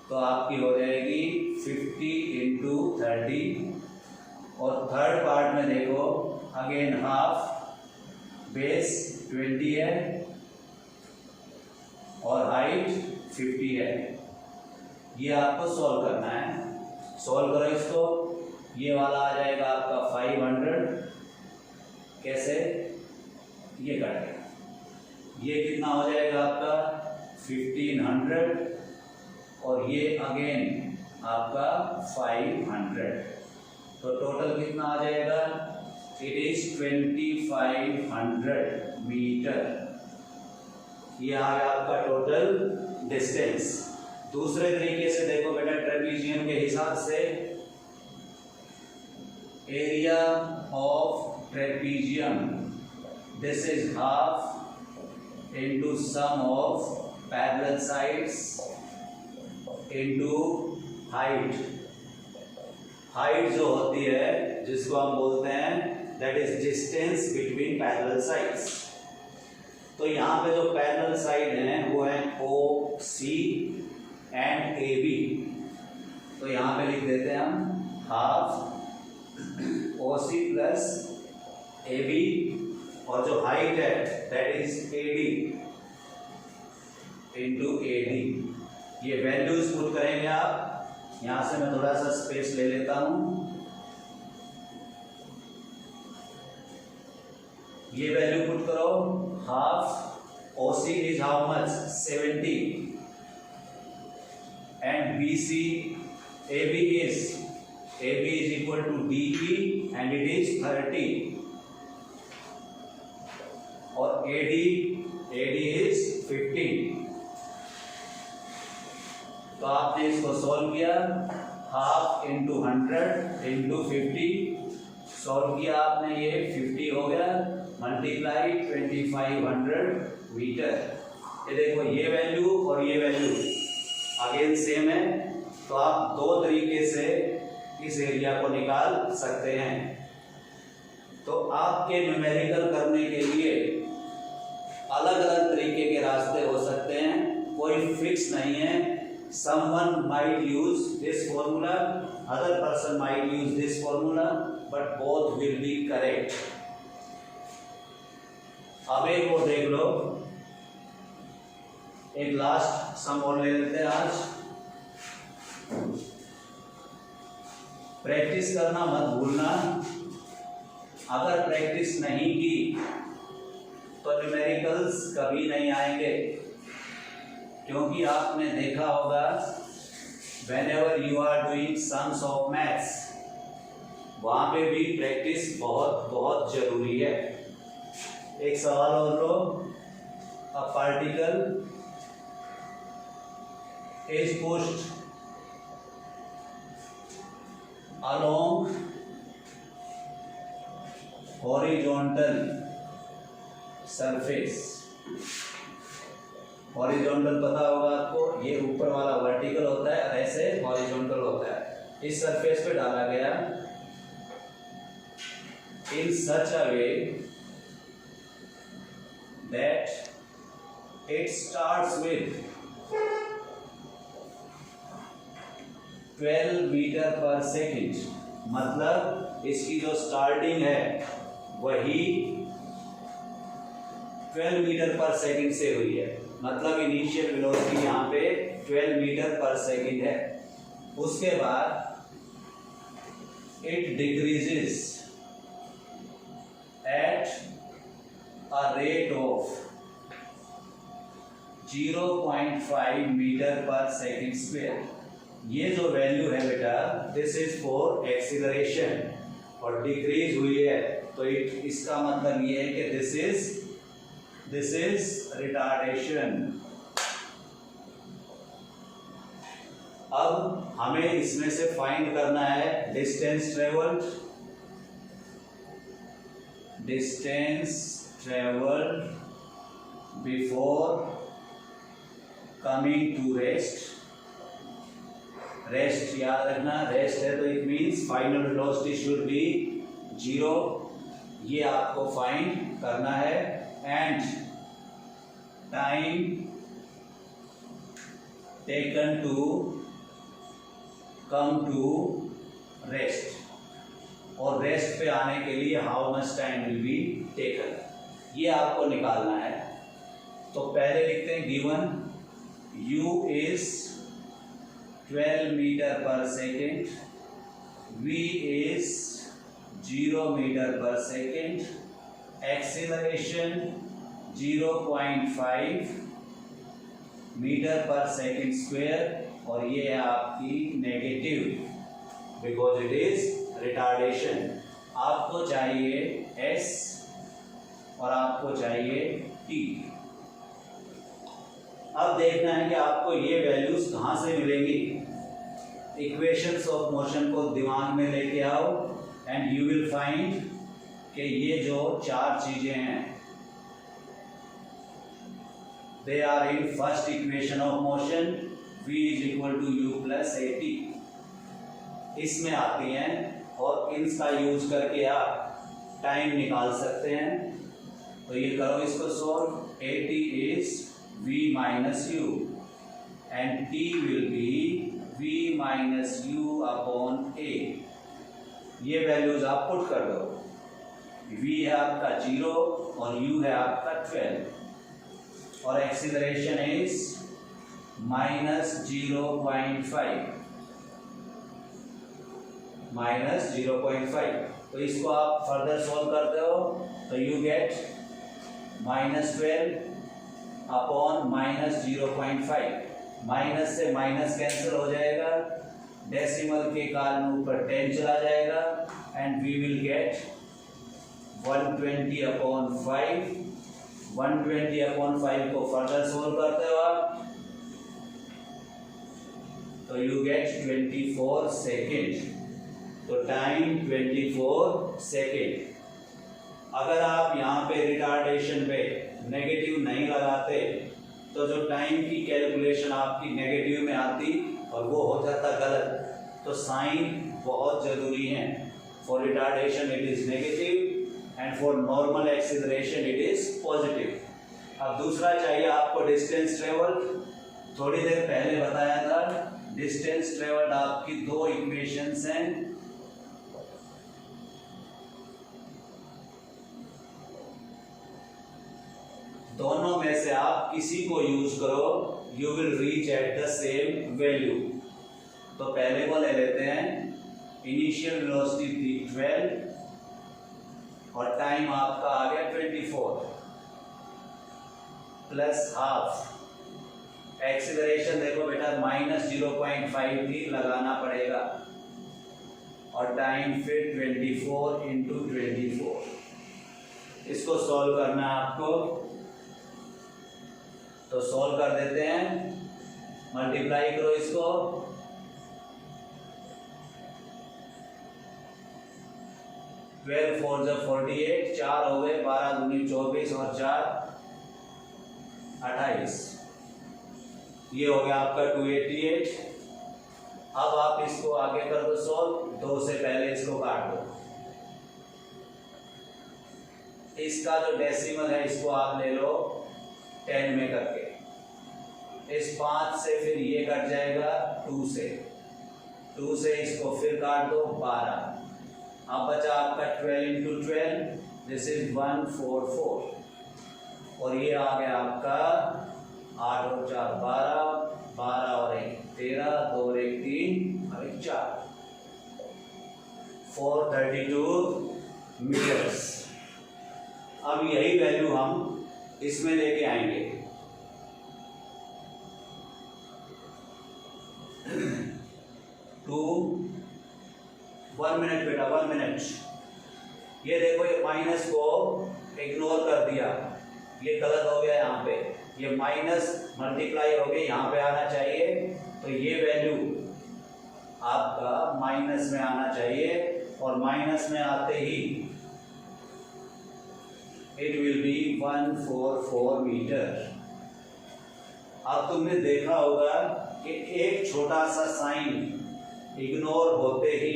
तो आपकी हो जाएगी 50 इंटू 30। और थर्ड पार्ट में देखो अगेन हाफ बेस 20 है और हाइट 50 है। ये आपको सॉल्व करना है। सॉल्व करो इसको, ये वाला आ जाएगा आपका 500। कैसे, ये काटेगा, ये कितना हो जाएगा आपका 1500 और ये अगेन आपका 500। तो टोटल कितना आ जाएगा, इट इज 2500 मीटर। ये आ गया आपका टोटल डिस्टेंस। दूसरे तरीके से देखो बेटा, ट्रेपीजियम के हिसाब से area of trapezium, this is half into sum of parallel sides into height. Height जो होती है जिसको हम बोलते हैं that is distance between parallel sides. तो यहाँ पे जो पैरेलल साइड हैं वो है ओ सी एंड ए बी। तो यहाँ पे लिख देते हैं हम half O C plus A B, और जो हाइट है that is A D into A D. ये वैल्यूज पुट करेंगे आप। यहां से मैं थोड़ा सा स्पेस ले लेता हूं। ये वैल्यू पुट करो, half O C is how much 70 and B C A B is equal to DE and it is 30 और AD is 15। तो आपने इसको सॉल्व किया, हाफ इंटू 100 इंटू 50 सॉल्व किया आपने, ये 50 हो गया मल्टीप्लाई 2500 मीटर। ये देखो ये वैल्यू और ये वैल्यू अगेन सेम है। तो आप दो तरीके से इस एरिया को निकाल सकते हैं। तो आपके न्यूमेरिकल करने के लिए अलग अलग तरीके के रास्ते हो सकते हैं। कोई फिक्स नहीं है। someone might use this formula, other person might use this formula, but both will be correct. अब एक और देख लो, एक लास्ट सम और ले लेते हैं आज। प्रैक्टिस करना मत भूलना, अगर प्रैक्टिस नहीं की तो न्यूमेरिकल्स कभी नहीं आएंगे, क्योंकि आपने देखा होगा whenever you are doing sums of maths, वहां पे भी प्रैक्टिस बहुत बहुत जरूरी है। एक सवाल और लो, a particle is pushed along horizontal surface, horizontal पता होगा आपको, ये ऊपर वाला वर्टिकल होता है और ऐसे हॉरिजॉन्टल होता है। इस सरफेस पे डाला गया in such a way that it starts with 12 metre per second, मतलब इसकी जो स्टार्टिंग है वही 12 मीटर पर सेकेंड से हुई है, मतलब इनिशियल वेलोसिटी यहाँ पे 12 मीटर पर सेकेंड है। उसके बाद it decreases at a rate of 0.5 metre per second square. ये जो वैल्यू है बेटा, दिस इज फॉर एक्सीलरेशन, और डिक्रीज हुई है तो इसका मतलब ये है कि दिस इज रिटार्डेशन। अब हमें इसमें से फाइंड करना है distance travelled, before coming to rest. Rest याद रखना, रेस्ट है तो it means final velocity should be 0, ये आपको फाइंड करना है। And time taken to come to rest, और रेस्ट पे आने के लिए how much time will be taken, ये आपको निकालना है। तो पहले लिखते हैं given u is 12 metre per second, v is 0 metre per second, acceleration 0.5 metre per second square, और ये है आपकी negative because it is retardation. आपको चाहिए s और आपको चाहिए t। अब देखना है कि आपको ये वैल्यूज कहाँ से मिलेंगी। इक्वेशंस ऑफ मोशन को दिमाग में लेके आओ एंड यू विल फाइंड कि ये जो चार चीजें हैं they are in first equation of motion, v is equal to u plus at, इसमें आती हैं, और इनका यूज करके आप टाइम निकाल सकते हैं। तो ये करो इसको solve, at is v minus u and t will be v minus u upon a। ये वैल्यूज आप पुट कर दो, v है आपका 0 और u है आपका 12, और एक्सीलरेशन इज माइनस 0.5, तो इसको आप फर्दर सॉल्व करते हो तो you get -12 upon minus 0.5, minus से माइनस कैंसिल हो जाएगा, डेसिमल के कारण ऊपर 10 चला जाएगा, and we will get 120 upon 5। 120 upon 5 को फर्दर सोल्व करते हो आप तो यू गेट 24 सेकेंड। तो टाइम 24 सेकेंड। अगर आप यहाँ पे रिटार्डेशन पे नेगेटिव नहीं लगाते तो जो टाइम की कैलकुलेशन आपकी नेगेटिव में आती और वो हो जाता गलत। तो साइन बहुत जरूरी है। For retardation it is negative and for normal acceleration it is positive. अब दूसरा चाहिए आपको डिस्टेंस ट्रेवल। थोड़ी देर पहले बताया था डिस्टेंस ट्रेवल्ड आपकी दो इक्वेशंस हैं, दोनों में से आप किसी को यूज करो, you will reach at the same value. तो पहले को ले लेते हैं, इनिशियल वेलोसिटी थी 12 और टाइम आपका आ गया 24 प्लस हाफ। एक्सीलरेशन देखो बेटा -0.5 थी, लगाना पड़ेगा, और टाइम फिर 24 इंटू 24। इसको सॉल्व करना है आपको, तो सॉल्व कर देते हैं, मल्टीप्लाई करो इसको, ट्वेल्व 4 × 48, 4 हो गए, 12 दूनी 24 और 4 28, ये हो गया आपका 288। अब आप इसको आगे कर दो सॉल्व, 2 से पहले इसको काट दो। इसका जो डेसिमल है इसको आप ले लो 10 में करके, इस 5 से फिर ये कट जाएगा 2 से, 2 से इसको फिर काट दो 12। अब बचा आपका 12 इंटू 12, दिस इज 144, और ये आ गया आपका 8 और 4 12, 12 और 1 13, 2 और 1 3 और 1 4, 432 मीटर्स। अब यही वैल्यू हम इसमें लेके आएंगे। टू 1 मिनट बेटा, 1 मिनट। ये देखो, ये माइनस को इग्नोर कर दिया, ये गलत हो गया, यहाँ पे ये माइनस मल्टीप्लाई हो गया, यहाँ पे आना चाहिए, तो ये वैल्यू आपका माइनस में आना चाहिए, और माइनस में आते ही इट विल बी 144 मीटर। अब तुमने देखा होगा कि एक छोटा सा साइन इग्नोर होते ही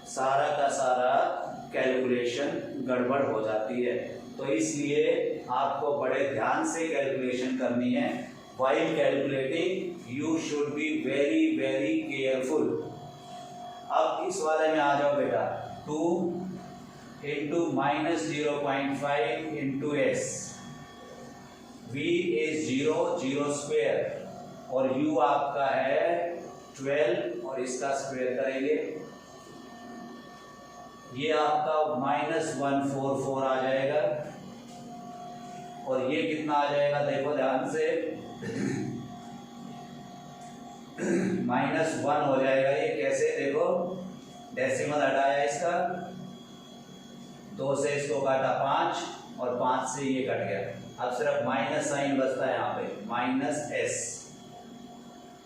सारा का सारा कैलकुलेशन गड़बड़ हो जाती है, तो इसलिए आपको बड़े ध्यान से कैलकुलेशन करनी है। While calculating you should be very very careful. अब इस वाले में आ जाओ बेटा, 2 into -0.5 into s, v is 0 0 square, और u आपका है 12, और इसका स्क्वायर करेंगे, ये आपका -144 आ जाएगा, और ये कितना आ जाएगा देखो ध्यान से, -1 हो जाएगा। ये कैसे देखो, डेसिमल हटाया इसका, 2 से इसको काटा 5, और 5 से ये कट गया। अब सिर्फ माइनस साइन बचता है यहाँ पे, -s,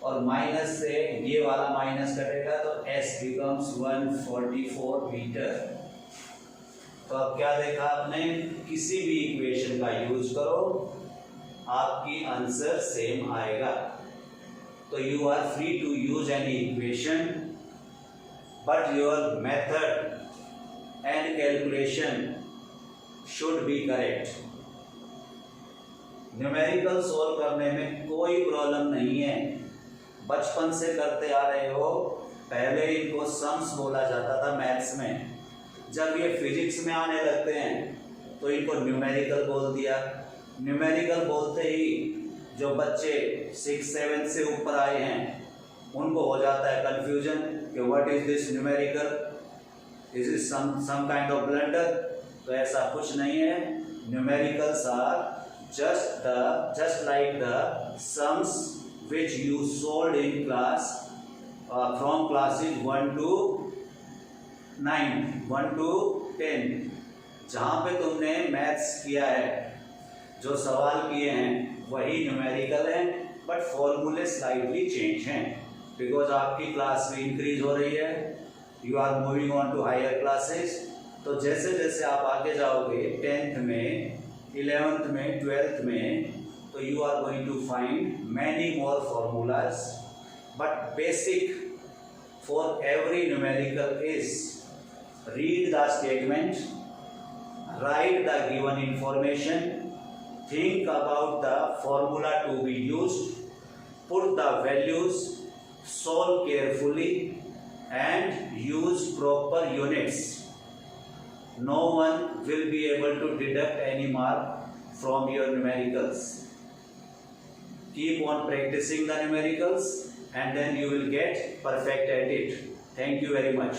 और माइनस से ये वाला माइनस कटेगा, तो s बिकम्स 144 मीटर। तो अब क्या देखा आपने, किसी भी इक्वेशन का यूज करो, आपकी आंसर सेम आएगा। तो you are free to use any equation, but your method and calculation should be correct. Numerical solve करने में कोई प्रॉब्लम नहीं है, बचपन से करते आ रहे हो। पहले इनको सम्स बोला जाता था मैथ्स में, जब ये फिजिक्स में आने लगते हैं तो इनको न्यूमेरिकल बोल दिया। न्यूमेरिकल बोलते ही जो बच्चे 6-7 से ऊपर आए हैं उनको हो जाता है कंफ्यूजन कि what is this numerical, is it some kind of blunder. तो ऐसा कुछ नहीं है, numericals are just like the sums which you solved in class from classes 1 to 9, 1 to 10, जहाँ पे तुमने मैथ्स किया है, जो सवाल किए हैं वही न्यूमेरिकल हैं, बट फॉर्मूले स्लाइटली चेंज हैं बिकॉज आपकी क्लास भी इंक्रीज हो रही है, you are moving on to higher classes. तो जैसे जैसे आप आगे जाओगे 10th में, 11th में, 12th में, तो you are going to find many more formulas, but basic for every numerical is read the statement, write the given information, think about the formula to be used, put the values, solve carefully, and use proper units. No one will be able to deduct any mark from your numericals. Keep on practicing the numericals and then you will get perfect at it. Thank you very much.